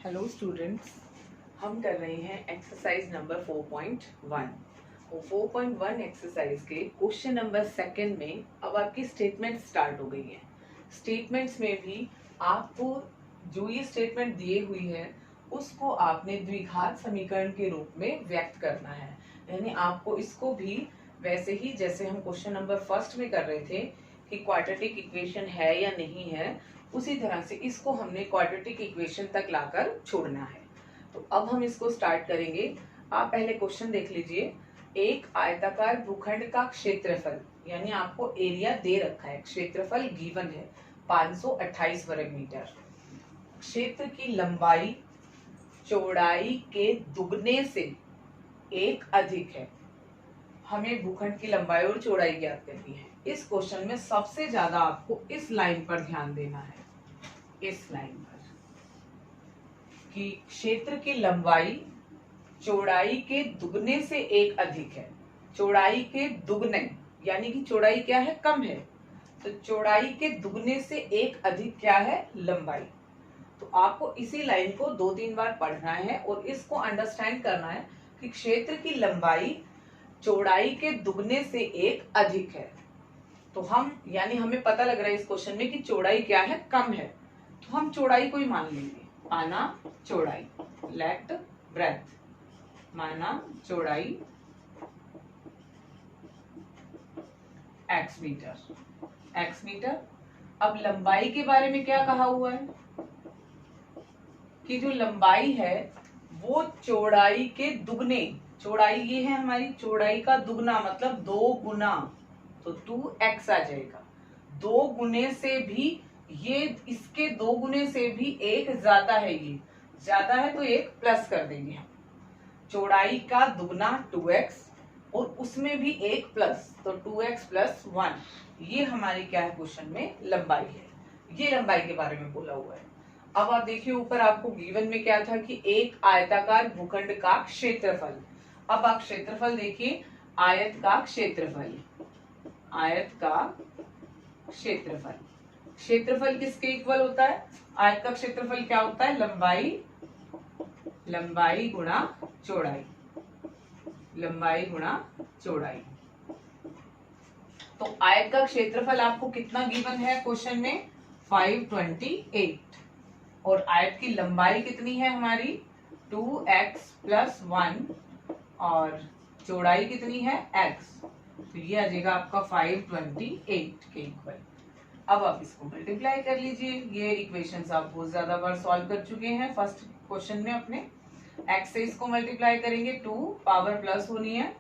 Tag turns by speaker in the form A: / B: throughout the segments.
A: Hello students, हम कर रहे हैं एक्सरसाइज नंबर 4.1। वो 4.1 एक्सरसाइज के क्वेश्चन नंबर सेकंड में अब आपकी स्टेटमेंट स्टार्ट हो गई है। स्टेटमेंट्स में भी आपको जो ये स्टेटमेंट दिए हुई है उसको आपने द्विघात समीकरण के रूप में व्यक्त करना है। यानी आपको इसको भी वैसे ही जैसे हम क्वेश्चन नंबर फर्स्ट में कर रहे थे कि क्वाड्रेटिक इक्वेशन है या नहीं है, उसी तरह से इसको हमने क्वाड्रेटिक इक्वेशन तक लाकर छोड़ना है। तो अब हम इसको स्टार्ट करेंगे। आप पहले क्वेश्चन देख लीजिए। एक आयताकार भूखंड का क्षेत्रफल, यानी आपको एरिया दे रखा है, क्षेत्रफल गिवन है 528 वर्ग मीटर। क्षेत्र की लंबाई चौड़ाई के दुगने से एक अधिक है। हमें भूखंड की लंबाई और चौड़ाई ज्ञात करनी है। इस क्वेश्चन में सबसे ज्यादा आपको इस लाइन पर ध्यान देना है, इस लाइन पर, कि क्षेत्र की लंबाई चौड़ाई के दुगने से एक अधिक है। चौड़ाई के दुगने यानी कि चौड़ाई क्या है, कम है, तो चौड़ाई के दुगने से एक अधिक क्या है, लंबाई। तो आपको इसी लाइन को 2-3 बार पढ़ना है और इसको अंडरस्टैंड करना है कि क्षेत्र की लंबाई चौड़ाई के दुगने से एक अधिक है। तो हम यानी हमें पता लग रहा है इस क्वेश्चन में कि चौड़ाई क्या है, कम है, तो हम चौड़ाई को ही मान लेंगे। माना चौड़ाई, लेट ब्रेथ, माना चौड़ाई x मीटर। अब लंबाई के बारे में क्या कहा हुआ है कि जो लंबाई है वो चौड़ाई के दुगने, चौड़ाई ये है हमारी, चौड़ाई का दुगना मतलब 2 गुना, तो 2x आ जाएगा। 2 गुने से भी ये, इसके 2 गुने से भी एक ज्यादा है, ये ज्यादा है तो एक प्लस कर देंगे हम। चौड़ाई का दुगना 2x और उसमें भी एक प्लस, तो 2x + 1, ये हमारी क्या है क्वेश्चन में, लंबाई है। ये लंबाई के बारे में बोला हुआ है। अब आप देखिए ऊपर आपको गिवन में क्या था कि एक आयताकार भूखंड का क्षेत्रफल। अब आप क्षेत्रफल देखिए, आयत का क्षेत्रफल, आयत का क्षेत्रफल। क्षेत्रफल किसके इक्वल होता है, आयत का क्षेत्रफल क्या होता है, लंबाई गुणा चौड़ाई, लंबाई गुणा चौड़ाई। तो आयत का क्षेत्रफल आपको कितना गिवन है क्वेश्चन में, 528, और आयत की लंबाई कितनी है हमारी, 2x + 1, और चौड़ाई कितनी है, x, तो ये आ जाएगा आपका 528 के इक्वल। अब आप इसको मल्टीप्लाई कर लीजिए। ये इक्वेशंस आप बहुत ज्यादा बार सॉल्व कर चुके हैं फर्स्ट क्वेश्चन में अपने। x से इसको मल्टीप्लाई करेंगे, 2 पावर प्लस होनी है,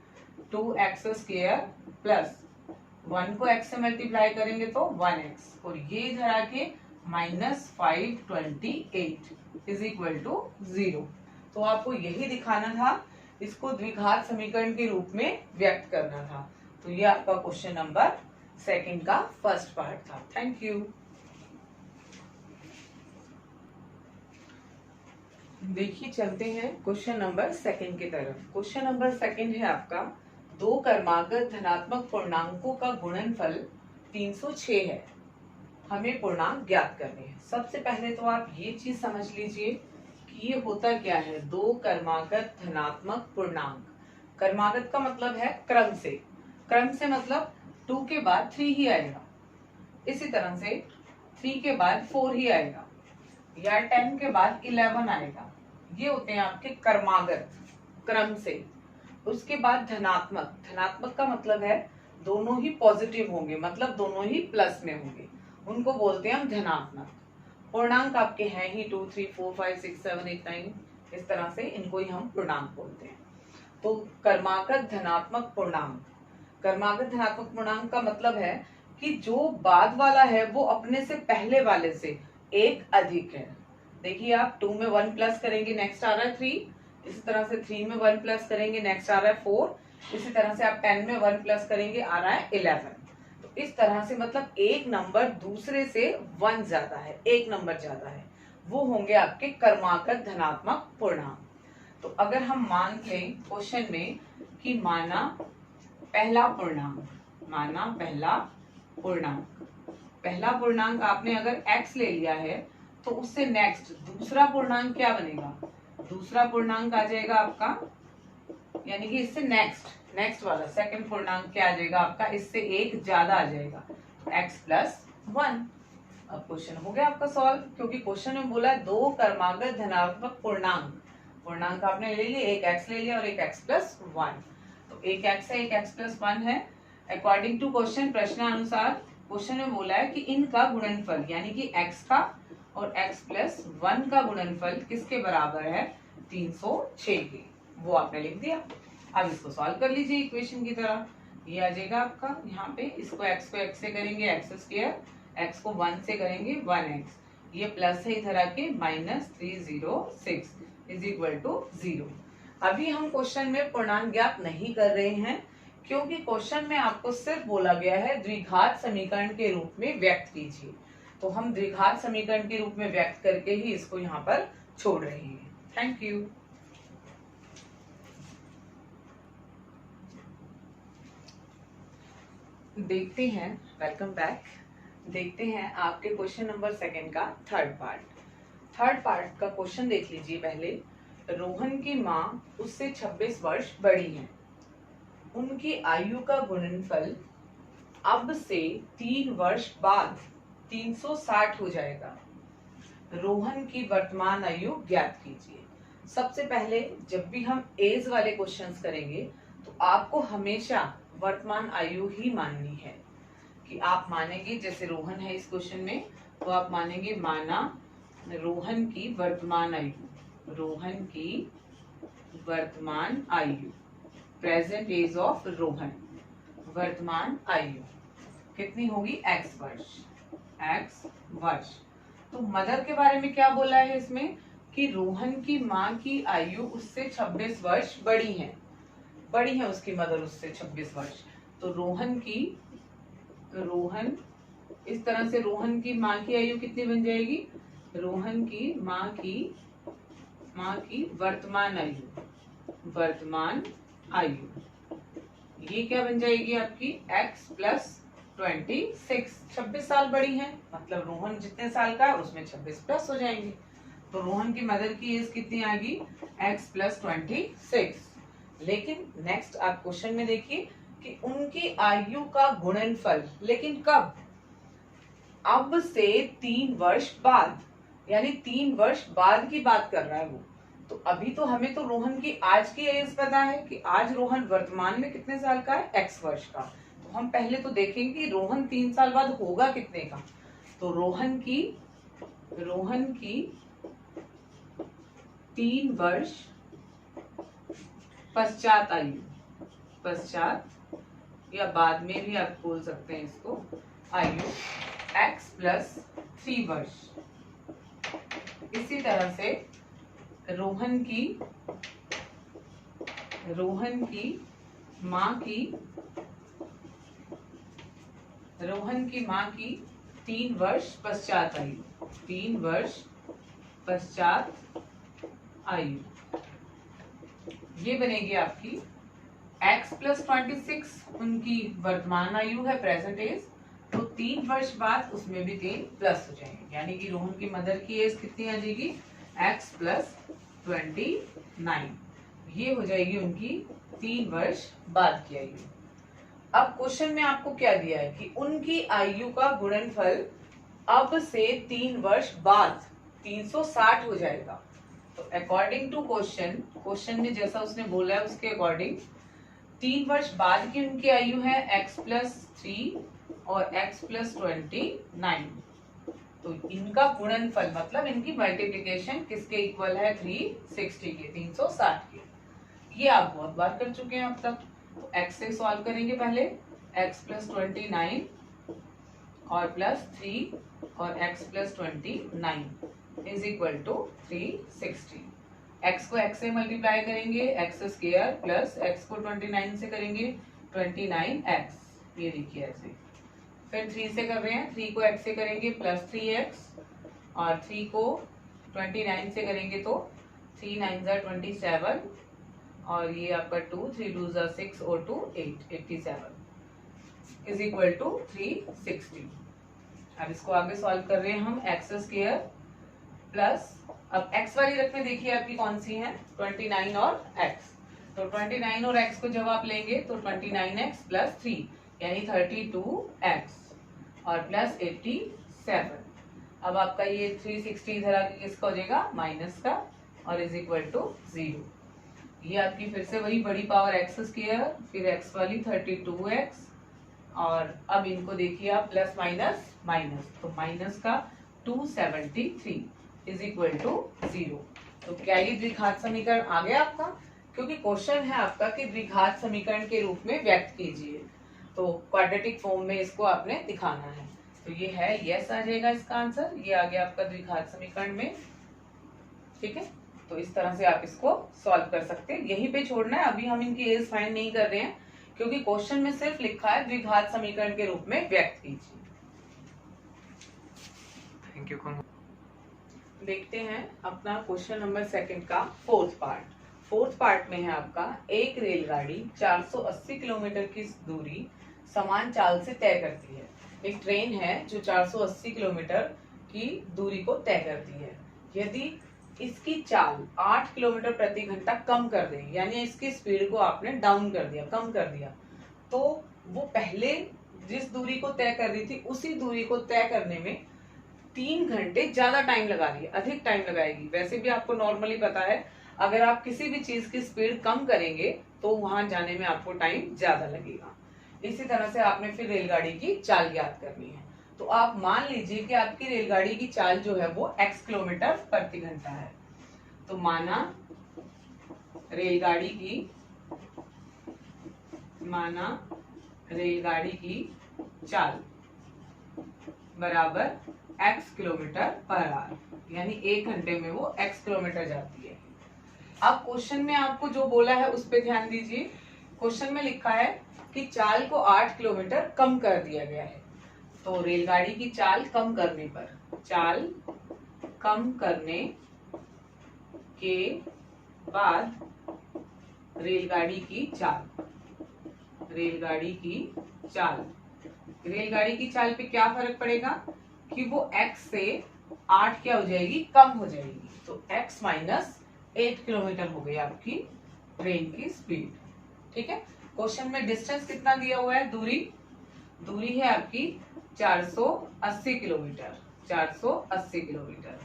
A: 2x² प्लस 1 को x से मल्टीप्लाई करेंगे तो 1x, और ये इधर आके -528 = 0। तो आपको यही दिखाना था, इसको द्विघात समीकरण के रूप में व्यक्त करना था। तो ये आपका क्वेश्चन नंबर सेकंड का फर्स्ट पार्ट था। Thank you. देखिए चलते हैं क्वेश्चन नंबर सेकंड की तरफ। क्वेश्चन नंबर सेकंड है आपका, 2 क्रमागत धनात्मक पूर्णांकों का गुणनफल 306 है। हमें पूर्णांक ज्ञात करने हैं। सबसे पहले तो आप ये चीज समझ लीजिए कि ये होता क्या है, 2 क्रमागत धनात्मक पूर्णांक। क्रमागत का मतलब है क्रम से, क्रम से मतलब 2 के बाद 3 ही आएगा, इसी तरह से 3 के बाद 4 ही आएगा, या 10 के बाद 11 आएगा। ये होते हैं आपके क्रमागत, क्रम से। उसके बाद धनात्मक, धनात्मक का मतलब है दोनों ही पॉजिटिव होंगे, मतलब दोनों ही प्लस में होंगे, उनको बोलते हैं हम धनात्मक। पूर्णांक आपके हैं ही 2, 3, 4, 5, 6, 7, 8, 9, इस तरह से इनको ही हम पूर्णांक बोलते हैं। तो क्रमागत धनात्मक पूर्णांक, क्रमागत धनात्मक पूर्णांक का मतलब है कि जो बाद वाला है वो अपने से पहले वाले से एक अधिक है। देखिए आप 2 में 1 प्लस करेंगे, नेक्स्ट आ रहा है 3, इसी तरह से 3 में 1 प्लस करेंगे, नेक्स्ट आ रहा है 4, इसी तरह से आप 10 में 1 प्लस करेंगे, आ रहा है 11। तो इस तरह से मतलब एक नंबर दूसरे से 1 ज्यादा है, एक नंबर ज्यादा है, वो होंगे आपके क्रमागत धनात्मक पूर्णांक। तो अगर हम मान लें क्वेश्चन में कि माना पहला पूर्णांक, माना पहला पूर्णांक, पहला पूर्णांक आपने अगर x ले लिया है तो उससे नेक्स्ट दूसरा पूर्णांक क्या बनेगा, दूसरा पूर्णांक आ जाएगा आपका, यानी कि इससे नेक्स्ट वाला सेकंड पूर्णांक क्या आ जाएगा आपका, इससे एक ज्यादा आ जाएगा, x+1। अब क्वेश्चन हो गया आपका सॉल्व, क्योंकि क्वेश्चन में बोला है दो क्रमागत धनात्मक पूर्णांक आपने ले लिए, एक x ले लिया और एक x+1, तो एक x है एक x+1 है। अकॉर्डिंग टू क्वेश्चन, प्रश्नानुसार क्वेश्चन में बोला है कि इनका गुणनफल यानी कि x का और x+1 का गुणनफल किसके बराबर है, 306 के, वो आपने लिख दिया। अब इसको सॉल्व कर लीजिए इक्वेशन की तरह, ये आ जाएगा आपका यहाँ पे, इसको x को x से करेंगे x², x को 1 से करेंगे 1x, ये प्लस है इधर आके -306 इज इक्वल टू 0। अभी हम क्वेश्चन में पूर्णांक ज्ञात नहीं कर रहे हैं, क्योंकि क्वेश्चन में आपको सिर्फ बोला गया है द्विघात समीकरण के रूप में व्यक्त कीजिए, तो हम द्विघात समीकरण के रूप में व्यक्त करके ही इसको यहाँ पर छोड़ रहे हैं। Thank you. देखते हैं, वेलकम बैक। देखते हैं आपके क्वेश्चन नंबर 2 का थर्ड पार्ट का क्वेश्चन देख लीजिए पहले। रोहन की माँ उससे 26 वर्ष बड़ी हैं, उनकी आयु का गुणनफल अब से 3 वर्ष बाद 360 हो जाएगा। रोहन की वर्तमान आयु ज्ञात कीजिए। सबसे पहले जब भी हम एज वाले क्वेश्चंस करेंगे तो आपको हमेशा वर्तमान आयु ही माननी है, कि आप मानेंगे जैसे रोहन है इस क्वेश्चन में, तो आप मानेंगे माना रोहन की वर्तमान आयु, रोहन की वर्तमान आयु, प्रेजेंट एज ऑफ रोहन, वर्तमान आयु कितनी होगी, x वर्ष। तो मदर के बारे में क्या बोला है इसमें, कि रोहन की माँ की आयु उससे 26 वर्ष बड़ी है उसकी मदर उससे 26 वर्ष। तो रोहन इस तरह से रोहन की माँ की आयु कितनी बन जाएगी, रोहन की माँ की वर्तमान आयु ये क्या बन जाएगी आपकी, x+26, 26 साल बड़ी है, मतलब रोहन जितने साल का है उसमें 26 प्लस हो जाएंगे, तो रोहन की मदर की एज कितनी आएगी, x+26। लेकिन नेक्स्ट आप क्वेश्चन में देखिए कि उनकी आयु का गुणनफल, लेकिन कब, अब से 3 वर्ष बाद, यानी 3 वर्ष बाद की बात कर रहा है वो। तो अभी तो हमें तो रोहन की आज की एज पता है कि आज रोहन वर्तमान में कितने साल का है, x वर्ष का। तो हम पहले तो देखेंगे कि रोहन 3 साल बाद होगा कितने का। तो रोहन की 3 वर्ष पश्चात या बाद में भी आप बोल सकते हैं इसको, आयु x+3 वर्ष। इसी तरह से रोहन की माँ की 3 वर्ष पश्चात आयु, 3 वर्ष पश्चात आयु, ये बनेगी आपकी x+26 उनकी वर्तमान आयु है, प्रेजेंट एज, तो 3 वर्ष बाद उसमें भी 3 प्लस हो जाएंगे, यानी कि रोहन की मदर की एज कितनी आ जाएगी, x+29, ये हो जाएगी उनकी 3 वर्ष बाद की आयु। अब क्वेश्चन में आपको क्या दिया है कि उनकी आयु का गुणनफल अब से 3 वर्ष बाद 360 हो जाएगा। तो अकॉर्डिंग टू क्वेश्चन में जैसा उसने बोला है उसके अकॉर्डिंग 3 वर्ष बाद की उनकी आयु है x+3 और x+29, तो इनका गुणनफल मतलब इनकी मल्टीप्लिकेशन किसके इक्वल है, 360 के, 360 के। ये आप बहुत बार कर चुके हैं अब तक। तो x से सॉल्व करेंगे पहले, x+29 और +3 और x+29 is equal to 360। x को x से मल्टीप्लाई करेंगे, x² प्लस x को 29 से करेंगे 29x, ये देखिए ऐसे। फिर 3 से कर रहे हैं, 3 को x से करेंगे +3x और 3 को 29 से करेंगे तो 3 9 27 और ये आपका 2 3 2 6 और 2 8 87 इज इक्वल टू 360। अब इसको आगे सॉल्व कर रहे हैं हम, x² प्लस, अब x वाली रकमें देखिए आपकी कौन सी हैं, 29 और x। तो 29 और x को जब आप लेंगे तो 29x प्लस 3 यानी 32x और प्लस 87। अब आपका ये 360 इधर आके किसका हो जाएगा, माइनस का, और इज इक्वल टू 0। ये आपकी फिर से वही बड़ी पावर x स्क्वायर, फिर x वाली 32x, और अब इनको देखिए आप प्लस माइनस माइनस, तो माइनस का 273 इज इक्वल टू 0। तो क्या ये द्विघात समीकरण आ गया आपका? क्योंकि क्वेश्चन है आपका कि द्विघात समीकरण के रूप में व्यक्त कीजिए, तो क्वाड्रेटिक फॉर्म में इसको आपने दिखाना है। तो ये है यस आ जाएगा इसका आंसर, ये आ गया आपका द्विघात समीकरण में। ठीक है, तो इस तरह से आप इसको सॉल्व कर सकते हैं। यहीं पे छोड़ना है, अभी हम इनकी एज फाइंड नहीं कर रहे हैं क्योंकि क्वेश्चन में सिर्फ लिखा है द्विघात समीकरण के रूप में व्यक्त कीजिए।
B: Thank you.
A: देखते हैं अपना क्वेश्चन नंबर 2 का फोर्थ पार्ट। फोर्थ पार्ट में है आपका, एक रेलगाड़ी 480 किलोमीटर की दूरी समान चाल से तय करती है। एक ट्रेन है जो 480 किलोमीटर की दूरी को तय करती है। यदि इसकी चाल 8 किलोमीटर प्रति घंटा कम कर दें, यानी इसकी स्पीड को आपने डाउन कर दिया, कम कर दिया, तो वो पहले जिस दूरी को तय कर रही थी उसी दूरी को तय करने में 3 घंटे ज्यादा टाइम लगा रही है, अधिक टाइम लगाएगी। वैसे भी आपको नॉर्मली पता है, अगर आप किसी भी चीज की स्पीड कम करेंगे तो वहां जाने में आपको टाइम ज्यादा लगेगा। इसी तरह से आपने फिर रेलगाड़ी की चाल ज्ञात करनी है। तो आप मान लीजिए कि आपकी रेलगाड़ी की चाल जो है वो x किलोमीटर प्रति घंटा है। तो माना रेलगाड़ी की चाल बराबर x किलोमीटर पर आवर, यानी 1 घंटे में वो x किलोमीटर जाती है। अब क्वेश्चन में आपको जो बोला है उस पे ध्यान दीजिए। क्वेश्चन में लिखा है कि चाल को 8 किलोमीटर कम कर दिया गया है। तो रेलगाड़ी की चाल कम करने पर, चाल कम करने के बाद रेलगाड़ी की चाल पे क्या फर्क पड़ेगा कि वो x से 8 क्या हो जाएगी, कम हो जाएगी। तो x माइनस 8 किलोमीटर हो गई आपकी ट्रेन की स्पीड। ठीक है, क्वेश्चन में डिस्टेंस कितना दिया हुआ है, दूरी है आपकी 480 किलोमीटर।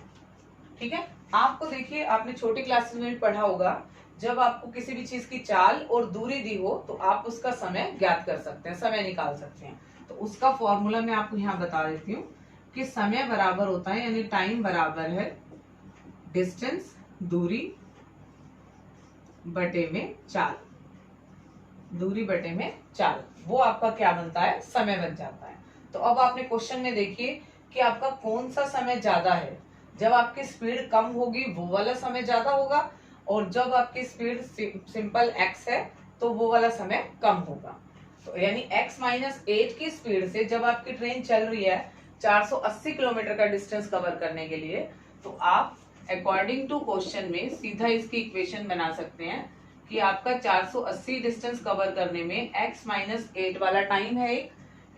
A: ठीक है, आपको देखिए, आपने छोटी क्लासेस में भी पढ़ा होगा, जब आपको किसी भी चीज की चाल और दूरी दी हो तो आप उसका समय ज्ञात कर सकते हैं, समय निकाल सकते हैं। तो उसका फॉर्मूला मैं आपको यहाँ बता देती हूँ कि समय बराबर होता है, यानी टाइम बराबर है डिस्टेंस, दूरी बटे में चाल, वो आपका क्या बनता है, समय बन जाता है। तो अब आपने क्वेश्चन में देखिए कि आपका कौन सा समय ज्यादा है। जब आपकी स्पीड कम होगी वो वाला समय ज्यादा होगा, और जब आपकी स्पीड सिंपल x है तो वो वाला समय कम होगा। तो यानी x माइनस 8 की स्पीड से जब आपकी ट्रेन चल रही है 480 किलोमीटर का डिस्टेंस कवर करने के लिए, तो आप अकॉर्डिंग टू क्वेश्चन में सीधा इसकी इक्वेशन बना सकते हैं कि आपका 480 डिस्टेंस कवर करने में x माइनस 8 वाला टाइम है,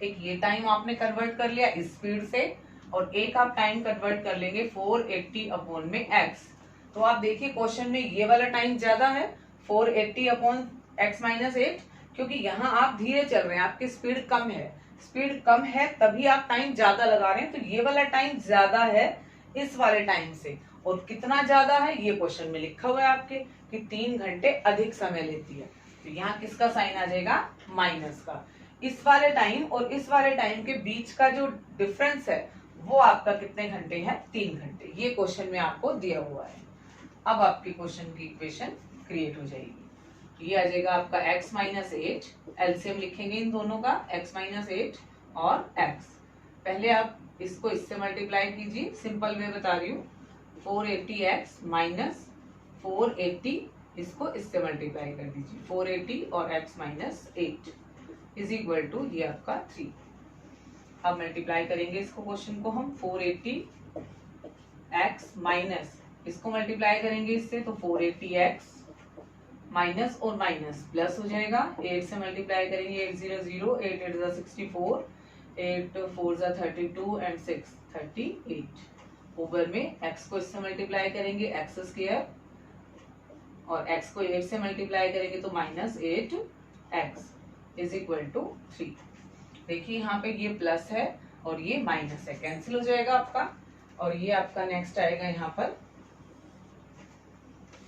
A: एक ये टाइम आपने कन्वर्ट कर लिया इस स्पीड से, और एक आप टाइम कन्वर्ट कर लेंगे 480 अपॉन में x। तो आप देखिए क्वेश्चन में ये वाला टाइम ज्यादा है 480 अपॉन x माइनस 8, क्योंकि यहाँ आप धीरे चल रहे हैं, आपकी स्पीड कम है तभी आप टाइम ज्यादा लगा रहे हैं। तो ये वाला टाइम ज्यादा है इस वाले टाइम से, और कितना ज्यादा है ये क्वेश्चन में लिखा हुआ है आपके कि 3 घंटे अधिक समय लेती है। तो यहाँ किसका साइन आ जाएगा, माइनस का। इस वाले टाइम और इस वाले टाइम के बीच का जो डिफरेंस है वो आपका कितने घंटे है, 3 घंटे। ये क्वेश्चन में आपको दिया हुआ है। अब आपकी क्वेश्चन की इक्वेशन क्रिएट हो जाएगी। ये आ जाएगा आपका x माइनस 8, एलसीएम लिखेंगे इन दोनों का, x माइनस 8 और x। पहले आप इसको इससे मल्टीप्लाई कीजिए, सिंपल वे बता रही हूँ। 480x माइनस 480, इसको इससे मल्टीप्लाई कर दीजिए, 480 और x minus 8 is equal to ये आपका 3। अब मल्टीप्लाई करेंगे इसको, क्वेश्चन को हम 480x माइनस, इसको मल्टीप्लाई करेंगे इससे तो 480x माइनस और माइनस प्लस हो जाएगा, 8 से मल्टीप्लाई करेंगे 8 0 0, 8 8 64, 8 4 32 एंड 6 38, ओवर में x को इससे मल्टीप्लाई करेंगे एक्स स्क्वायर, और x को 8 से मल्टीप्लाई करेंगे तो -8x इज इक्वल टू 3। देखिए यहाँ पे ये प्लस है और ये माइनस है, कैंसिल हो जाएगा आपका। और ये आपका नेक्स्ट आएगा यहाँ पर,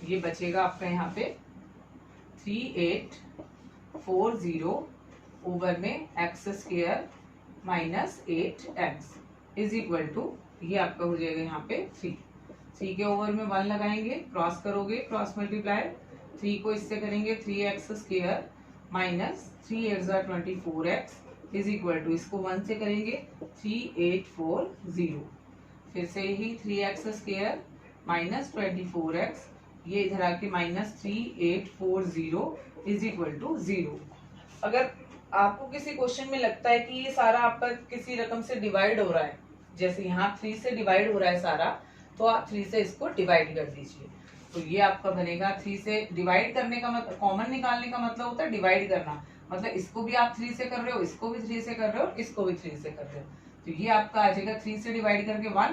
A: ये बचेगा आपका यहाँ पे 3840 ओवर में x square -8x is equal to, ये आपका हो जाएगा यहाँ पे 3 के ओवर में 1 लगाएंगे, क्रॉस करोगे, क्रॉस मल्टीप्लाई, 3 को इससे करेंगे 3x square -3 × 24x is equal to, इसको 1 से करेंगे 3840, फिर से ही 3x स्क्वायर -24x, ये इधर आके -3840 इज इक्वल टू 0। अगर आपको किसी क्वेश्चन में लगता है कि ये सारा आपका किसी रकम से डिवाइड हो रहा है, जैसे यहाँ 3 से डिवाइड हो रहा है सारा, तो आप 3 से इसको डिवाइड कर दीजिए। तो ये आपका बनेगा 3 से डिवाइड करने का मतलब, कॉमन निकालने का मतलब होता है डिवाइड करना, मतलब इसको भी आप 3 से कर रहे हो, इसको भी 3 से कर रहे हो, इसको भी 3 से कर रहे हो। तो ये आपका आ जाएगा 3 से डिवाइड करके 1,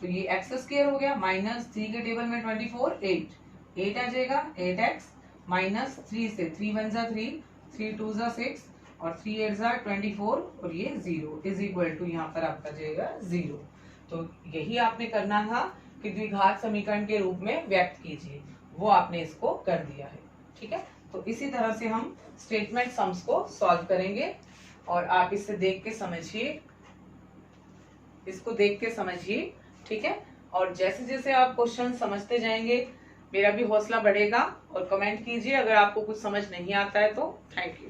A: तो ये एक्स स्क्वायर हो गया, -3 के टेबल में 24 8 आ जाएगा 8x, -3 से 3 1 जा 3, 3 2 जा 6 और 3 8 जा 24 और ये 0 इज इक्वल टू, यहाँ पर आपका जाएगा 0। तो यही आपने करना था कि द्विघात समीकरण के रूप में व्यक्त कीजिए, वो आपने इसको कर दिया है। ठीक है, तो इसी तरह से हम स्टेटमेंट सम्स को सॉल्व करेंगे और आप इसे देख के समझिए, इसको देख के समझिए। ठीक है, और जैसे जैसे आप क्वेश्चन समझते जाएंगे मेरा भी हौसला बढ़ेगा। और कमेंट कीजिए अगर आपको कुछ समझ नहीं आता है तो। Thank you.